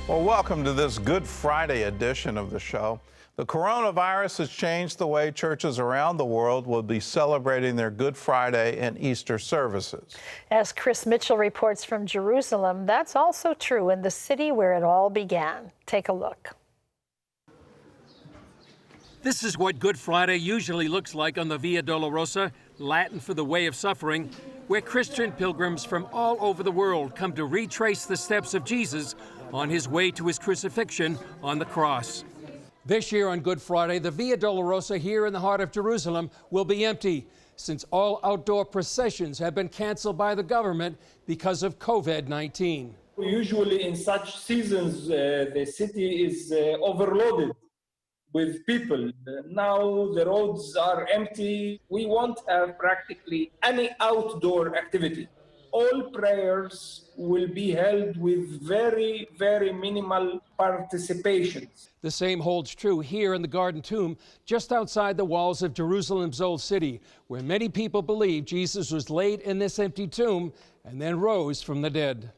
Well, welcome to this Good Friday edition of the show. The coronavirus has changed the way churches around the world will be celebrating their Good Friday and Easter services. As Chris Mitchell reports from Jerusalem, that's also true in the city where it all began. Take a look. This is what Good Friday usually looks like on the Via Dolorosa, Latin for the Way of Suffering, where Christian pilgrims from all over the world come to retrace the steps of Jesus on his way to his crucifixion on the cross. This year on Good Friday, the Via Dolorosa here in the heart of Jerusalem will be empty, since all outdoor processions have been canceled by the government because of COVID-19. Usually in such seasons, the city is overloaded with people. Now the roads are empty. We won't have practically any outdoor activity. All prayers will be held with very, very minimal participation. The same holds true here in the Garden Tomb, just outside the walls of Jerusalem's Old City, where many people believe Jesus was laid in this empty tomb and then rose from the dead.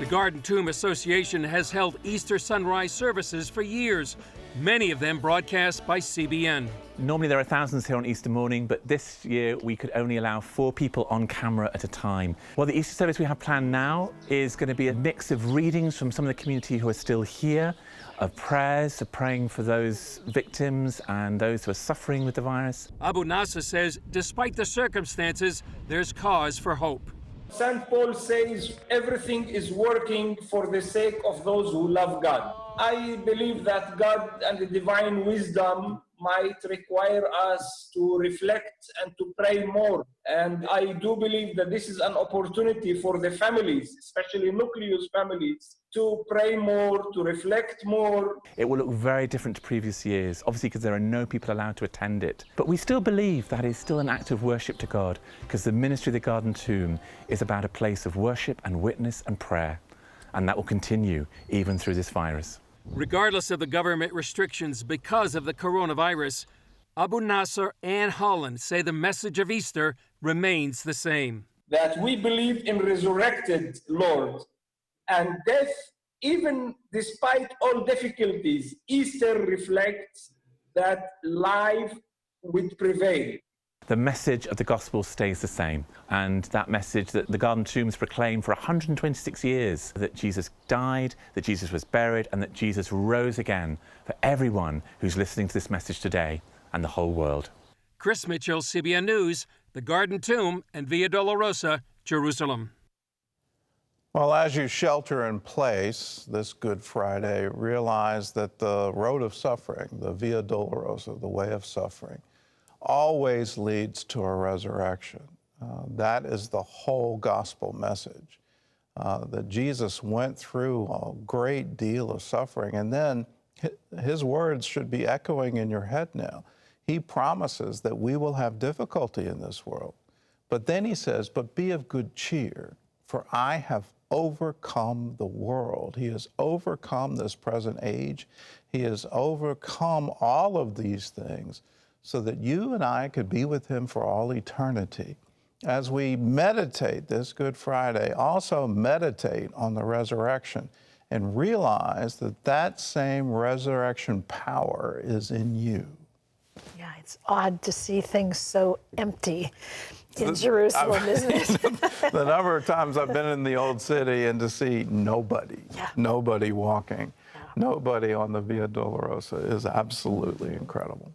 The Garden Tomb Association has held Easter sunrise services for years, many of them broadcast by CBN. Normally there are thousands here on Easter morning, but this year we could only allow 4 people on camera at a time. Well, the Easter service we have planned now is going to be a mix of readings from some of the community who are still here, of prayers, of praying for those victims and those who are suffering with the virus. Abu Nasser says, despite the circumstances, there's cause for hope. St. Paul says everything is working for the sake of those who love God. I believe that God and the divine wisdom might require us to reflect and to pray more. And I do believe that this is an opportunity for the families, especially nucleus families, to pray more, to reflect more. It will look very different to previous years, obviously because there are no people allowed to attend it. But we still believe that is still an act of worship to God, because the ministry of the Garden Tomb is about a place of worship and witness and prayer. And that will continue even through this virus. Regardless of the government restrictions because of the coronavirus, Abu Nasser and Holland say the message of Easter remains the same. That we believe in resurrected Lord, and death, even despite all difficulties, Easter reflects that life would prevail. The message of the gospel stays the same, and that message that the Garden Tombs proclaimed for 126 years, that Jesus died, that Jesus was buried, and that Jesus rose again for everyone who's listening to this message today and the whole world. Chris Mitchell, CBN News, the Garden Tomb and Via Dolorosa, Jerusalem. Well, as you shelter in place this Good Friday, realize that the road of suffering, the Via Dolorosa, the way of suffering, always leads to a resurrection. That is the whole gospel message, that Jesus went through a great deal of suffering, and then his words should be echoing in your head now. He promises that we will have difficulty in this world, but then he says, but be of good cheer, for I have overcome the world. He has overcome this present age. He has overcome all of these things, so that you and I could be with him for all eternity. As we meditate this Good Friday, also meditate on the resurrection and realize that that same resurrection power is in you. Yeah, it's odd to see things so empty in Jerusalem, isn't it? The number of times I've been in the Old City and to see nobody, nobody walking, nobody on the Via Dolorosa is absolutely incredible.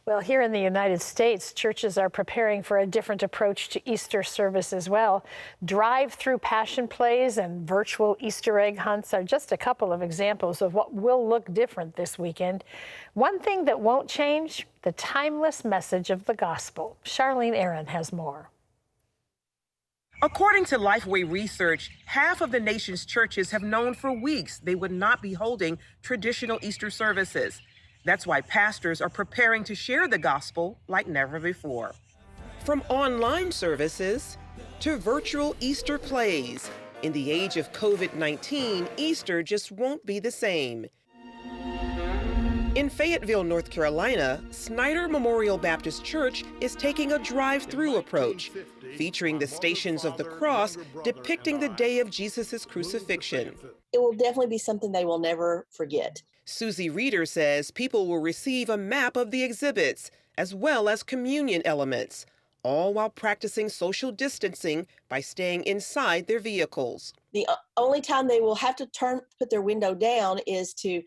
Well, here in the United States, churches are preparing for a different approach to Easter service as well. Drive-through passion plays and virtual Easter egg hunts are just a couple of examples of what will look different this weekend. One thing that won't change, the timeless message of the gospel. Charlene Aaron has more. According to Lifeway research, half of the nation's churches have known for weeks they would not be holding traditional Easter services. That's why pastors are preparing to share the gospel like never before. From online services to virtual Easter plays, in the age of COVID-19, Easter just won't be the same. In Fayetteville, North Carolina, Snyder Memorial Baptist Church is taking a drive-through approach. featuring the Stations of the Cross depicting the day of Jesus' crucifixion. It will definitely be something they will never forget. Susie Reeder says people will receive a map of the exhibits as well as communion elements, all while practicing social distancing by staying inside their vehicles. The only time they will have to put their window down is to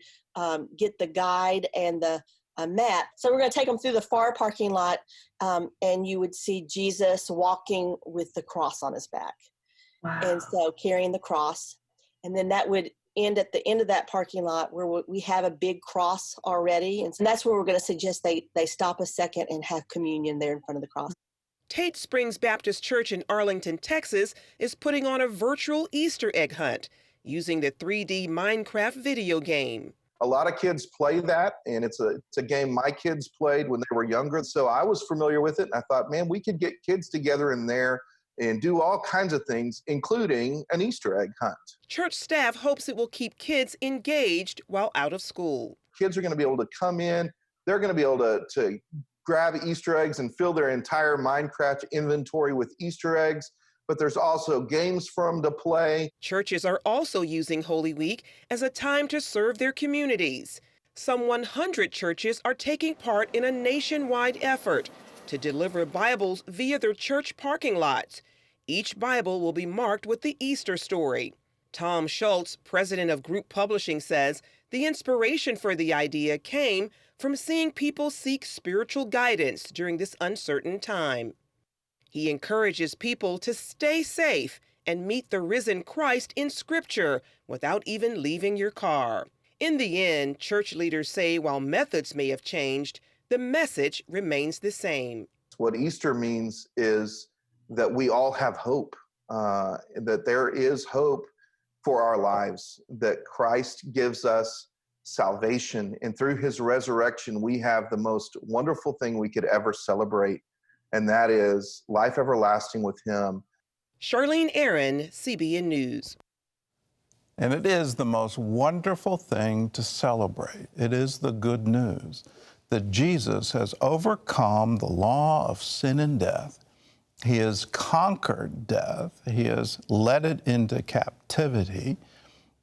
get the guide and the map. So we're going to take them through the far parking lot, and you would see Jesus walking with the cross on his back. Wow. And so carrying the cross. And then that would end at the end of that parking lot where we have a big cross already. And so that's where we're going to suggest they stop a second and have communion there in front of the cross. Tate Springs Baptist Church in Arlington, Texas, is putting on a virtual Easter egg hunt using the 3D Minecraft video game. A lot of kids play that, and it's a game my kids played when they were younger. So I was familiar with it, and I thought, man, we could get kids together in there and do all kinds of things, including an Easter egg hunt. Church staff hopes it will keep kids engaged while out of school. Kids are going to be able to come in. They're going to be able to grab Easter eggs and fill their entire Minecraft inventory with Easter eggs. But there's also games for them to play. Churches are also using Holy Week as a time to serve their communities. Some 100 churches are taking part in a nationwide effort to deliver Bibles via their church parking lots. Each Bible will be marked with the Easter story. Tom Schultz, president of Group Publishing, says the inspiration for the idea came from seeing people seek spiritual guidance during this uncertain time. He encourages people to stay safe and meet the risen Christ in Scripture without even leaving your car. In the end, church leaders say while methods may have changed, the message remains the same. What Easter means is that we all have hope, that there is hope for our lives, that Christ gives us salvation, and through his resurrection, we have the most wonderful thing we could ever celebrate, and that is life everlasting with him. Charlene Aaron, CBN News. And it is the most wonderful thing to celebrate. It is the good news that Jesus has overcome the law of sin and death. He has conquered death. He has led it into captivity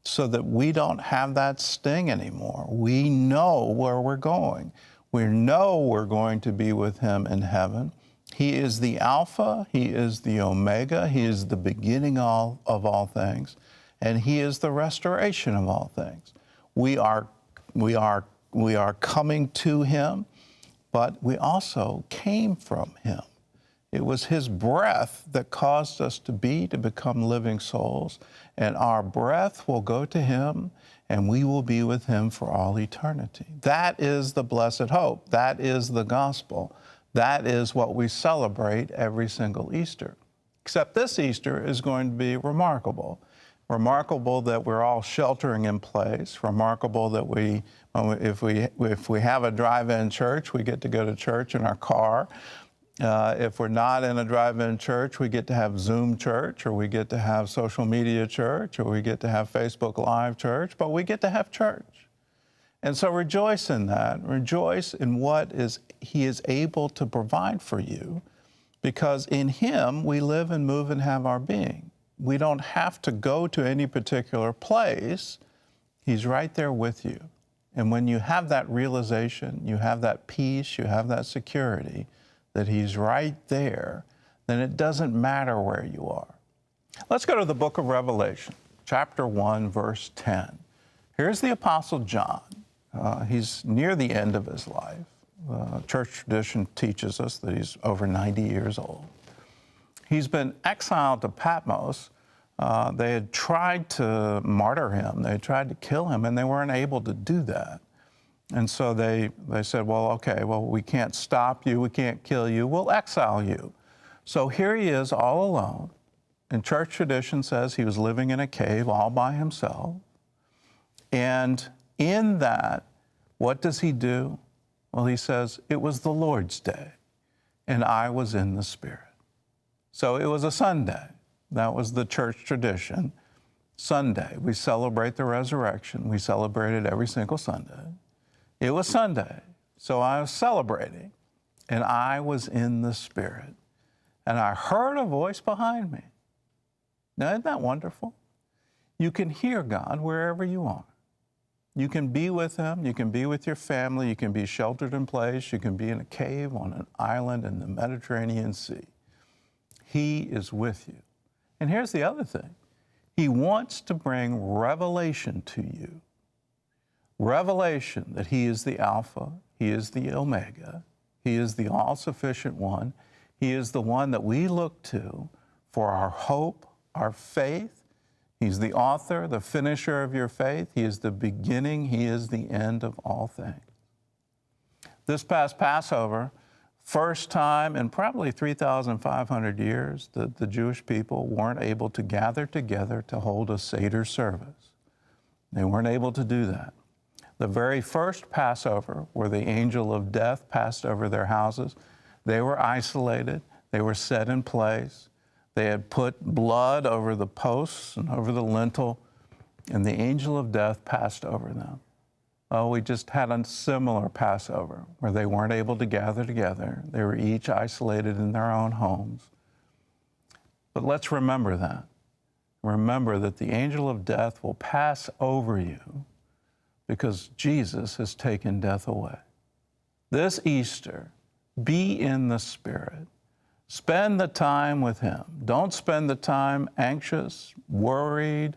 so that we don't have that sting anymore. We know where we're going. We know we're going to be with him in heaven. He is the Alpha, he is the Omega, he is the beginning of all things, and he is the restoration of all things. We are coming to him, but we also came from him. It was his breath that caused us to become living souls, and our breath will go to him, and we will be with him for all eternity. That is the blessed hope. That is the gospel. That is what we celebrate every single Easter. Except this Easter is going to be remarkable. Remarkable that we're all sheltering in place. Remarkable that if we have a drive-in church, we get to go to church in our car. If we're not in a drive-in church, we get to have Zoom church, or we get to have social media church, or we get to have Facebook Live church, but we get to have church. And so rejoice in that. Rejoice in what he is able to provide for you, because in him we live and move and have our being. We don't have to go to any particular place. He's right there with you. And when you have that realization, you have that peace, you have that security that he's right there, then it doesn't matter where you are. Let's go to the book of Revelation, chapter 1, verse 10. Here's the Apostle John. He's near the end of his life. Church tradition teaches us that he's over 90 years old. He's been exiled to Patmos. They had tried to martyr him. They tried to kill him, and they weren't able to do that. And so they said, well, okay, well, we can't stop you. We can't kill you. We'll exile you. So here he is all alone. And church tradition says he was living in a cave all by himself. And in that, what does he do? Well, he says, it was the Lord's day, and I was in the Spirit. So it was a Sunday. That was the church tradition. Sunday, we celebrate the resurrection. We celebrate it every single Sunday. It was Sunday, so I was celebrating, and I was in the Spirit. and I heard a voice behind me. Now, isn't that wonderful? You can hear God wherever you are. You can be with him, you can be with your family, you can be sheltered in place, you can be in a cave on an island in the Mediterranean Sea. He is with you. And here's the other thing. He wants to bring revelation to you. Revelation that he is the Alpha, he is the Omega, he is the all-sufficient one. He is the one that we look to for our hope, our faith. He's the author, the finisher of your faith. He is the beginning. He is the end of all things. This past Passover, first time in probably 3,500 years that the Jewish people weren't able to gather together to hold a Seder service. They weren't able to do that. The very first Passover, where the angel of death passed over their houses, they were isolated. They were set in place. They had put blood over the posts and over the lintel, and the angel of death passed over them. Oh, we just had a similar Passover where they weren't able to gather together. They were each isolated in their own homes. But let's remember that. Remember that the angel of death will pass over you because Jesus has taken death away. This Easter, be in the Spirit. Spend the time with him. Don't spend the time anxious, worried,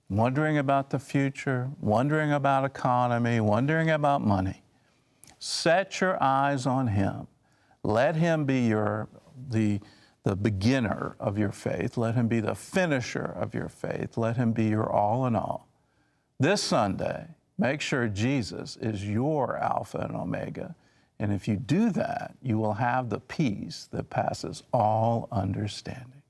wondering about the future, wondering about economy, wondering about money. Set your eyes on him. Let him be the beginner of your faith. Let him be the finisher of your faith. Let him be your all in all. This Sunday, make sure Jesus is your Alpha and Omega. And if you do that, you will have the peace that passes all understanding.